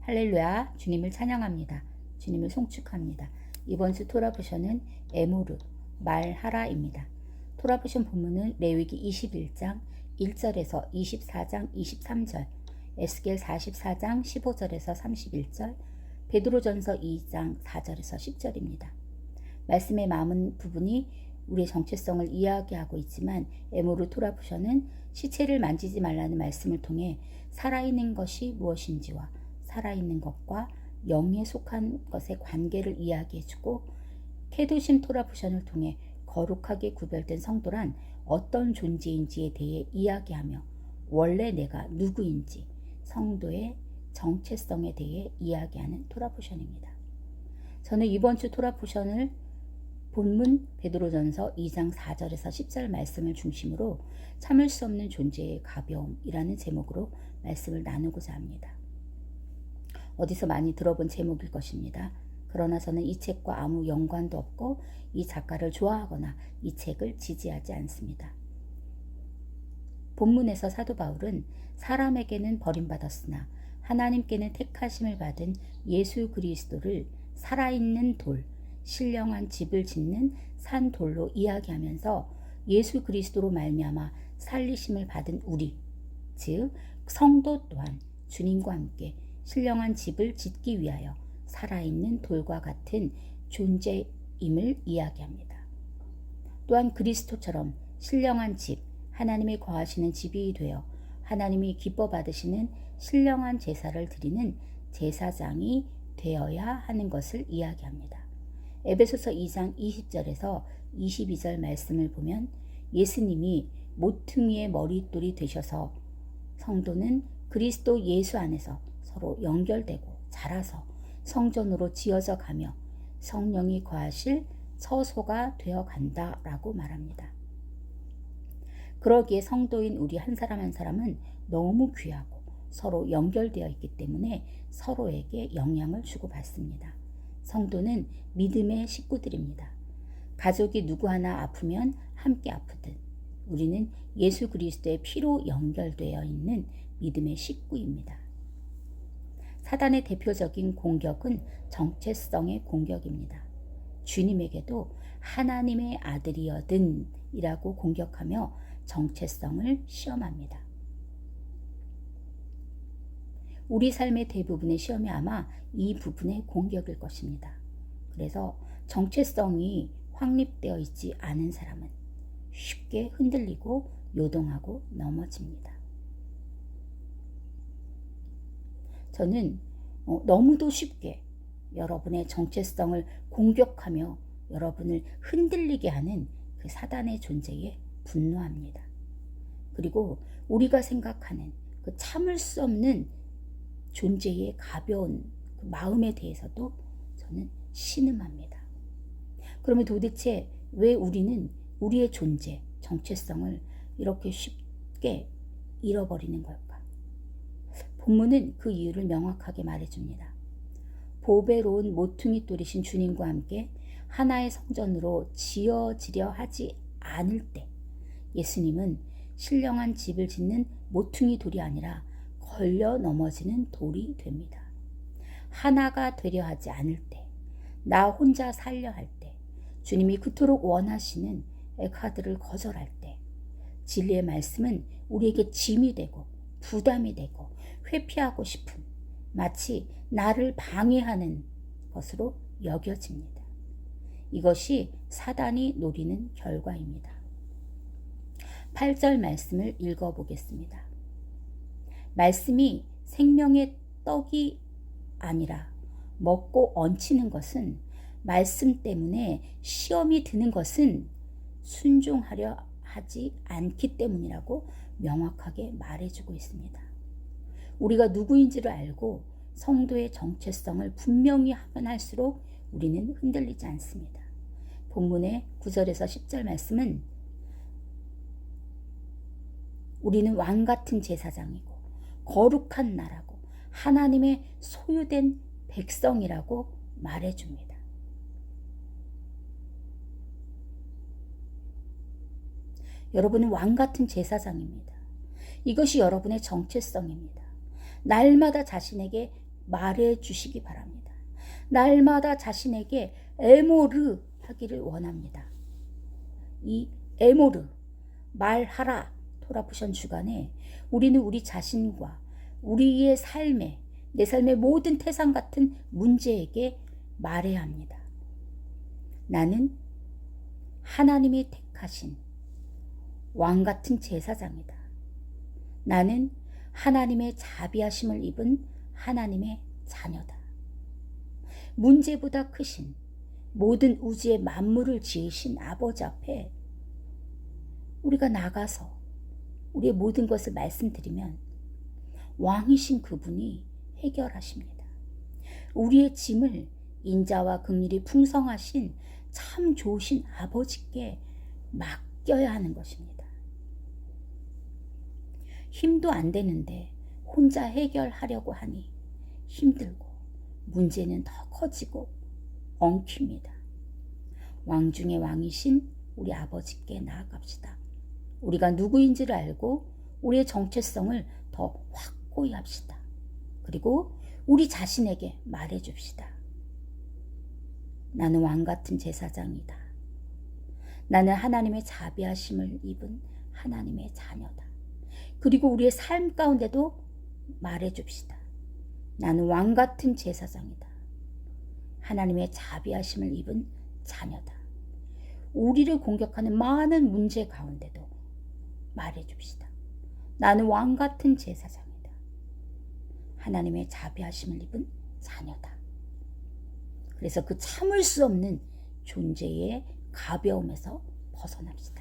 할렐루야, 주님을 찬양합니다. 주님을 송축합니다. 이번 주 토라보션은 에무르, 말하라입니다. 토라보션 본문은 레위기 21장 1절에서 24장 23절, 에스겔 44장 15절에서 31절, 베드로전서 2장 4절에서 10절입니다. 말씀의 많은 부분이 우리의 정체성을 이야기하고 있지만 에무르 토라보션은 시체를 만지지 말라는 말씀을 통해 살아있는 것이 무엇인지와 살아있는 것과 영에 속한 것의 관계를 이야기해주고, 케도심 토라보션을 통해 거룩하게 구별된 성도란 어떤 존재인지에 대해 이야기하며 원래 내가 누구인지 성도의 정체성에 대해 이야기하는 토라보션입니다. 저는 이번 주 토라보션을 본문 베드로전서 2장 4절에서 10절 말씀을 중심으로 참을 수 없는 존재의 가벼움이라는 제목으로 말씀을 나누고자 합니다. 어디서 많이 들어본 제목일 것입니다. 그러나 저는 이 책과 아무 연관도 없고 이 작가를 좋아하거나 이 책을 지지하지 않습니다. 본문에서 사도 바울은 사람에게는 버림받았으나 하나님께는 택하심을 받은 예수 그리스도를 살아있는 돌, 신령한 집을 짓는 산 돌로 이야기하면서 예수 그리스도로 말미암아 살리심을 받은 우리, 즉 성도 또한 주님과 함께 신령한 집을 짓기 위하여 살아있는 돌과 같은 존재임을 이야기합니다. 또한 그리스도처럼 신령한 집, 하나님이 거하시는 집이 되어 하나님이 기뻐 받으시는 신령한 제사를 드리는 제사장이 되어야 하는 것을 이야기합니다. 에베소서 2장 20절에서 22절 말씀을 보면 예수님이 모퉁이의 머릿돌이 되셔서 성도는 그리스도 예수 안에서 서로 연결되고 자라서 성전으로 지어져 가며 성령이 거하실 처소가 되어 간다라고 말합니다. 그러기에 성도인 우리 한 사람 한 사람은 너무 귀하고 서로 연결되어 있기 때문에 서로에게 영향을 주고받습니다. 성도는 믿음의 식구들입니다. 가족이 누구 하나 아프면 함께 아프듯 우리는 예수 그리스도의 피로 연결되어 있는 믿음의 식구입니다. 사단의 대표적인 공격은 정체성의 공격입니다. 주님에게도 하나님의 아들이여든 이라고 공격하며 정체성을 시험합니다. 우리 삶의 대부분의 시험이 아마 이 부분의 공격일 것입니다. 그래서 정체성이 확립되어 있지 않은 사람은 쉽게 흔들리고 요동하고 넘어집니다. 저는 너무도 쉽게 여러분의 정체성을 공격하며 여러분을 흔들리게 하는 그 사단의 존재에 분노합니다. 그리고 우리가 생각하는 그 참을 수 없는 존재의 가벼운 그 마음에 대해서도 저는 신음합니다. 그러면 도대체 왜 우리는 우리의 존재, 정체성을 이렇게 쉽게 잃어버리는 걸까? 본문은 그 이유를 명확하게 말해줍니다. 보배로운 모퉁이 돌이신 주님과 함께 하나의 성전으로 지어지려 하지 않을 때 예수님은 신령한 집을 짓는 모퉁이 돌이 아니라 걸려 넘어지는 돌이 됩니다. 하나가 되려 하지 않을 때, 나 혼자 살려 할 때, 주님이 그토록 원하시는 에카드를 거절할 때, 진리의 말씀은 우리에게 짐이 되고 부담이 되고 회피하고 싶은, 마치 나를 방해하는 것으로 여겨집니다. 이것이 사단이 노리는 결과입니다. 8절 말씀을 읽어보겠습니다. 말씀이 생명의 떡이 아니라 먹고 얹히는 것은, 말씀 때문에 시험이 드는 것은 순종하려 하지 않기 때문이라고 명확하게 말해주고 있습니다. 우리가 누구인지를 알고 성도의 정체성을 분명히 하면 할수록 우리는 흔들리지 않습니다. 본문의 9절에서 10절 말씀은 우리는 왕같은 제사장이고 거룩한 나라고 하나님의 소유된 백성이라고 말해줍니다. 여러분은 왕같은 제사장입니다. 이것이 여러분의 정체성입니다. 날마다 자신에게 말해 주시기 바랍니다. 날마다 자신에게 에모르 하기를 원합니다. 이 에모르, 말하라 토라포션 주간에 우리는 우리 자신과 우리의 삶에, 내 삶의 모든 태산 같은 문제에게 말해야 합니다. 나는 하나님이 택하신 왕 같은 제사장이다. 나는 하나님의 자비하심을 입은 하나님의 자녀다. 문제보다 크신 모든 우주의 만물을 지으신 아버지 앞에 우리가 나가서 우리의 모든 것을 말씀드리면 왕이신 그분이 해결하십니다. 우리의 짐을 인자와 긍휼이 풍성하신 참 좋으신 아버지께 맡겨야 하는 것입니다. 힘도 안 되는데 혼자 해결하려고 하니 힘들고 문제는 더 커지고 엉킵니다. 왕 중의 왕이신 우리 아버지께 나아갑시다. 우리가 누구인지를 알고 우리의 정체성을 더 확고히 합시다. 그리고 우리 자신에게 말해줍시다. 나는 왕 같은 제사장이다. 나는 하나님의 자비하심을 입은 하나님의 자녀다. 그리고 우리의 삶 가운데도 말해줍시다. 나는 왕 같은 제사장이다. 하나님의 자비하심을 입은 자녀다. 우리를 공격하는 많은 문제 가운데도 말해줍시다. 나는 왕 같은 제사장이다. 하나님의 자비하심을 입은 자녀다. 그래서 그 참을 수 없는 존재의 가벼움에서 벗어납시다.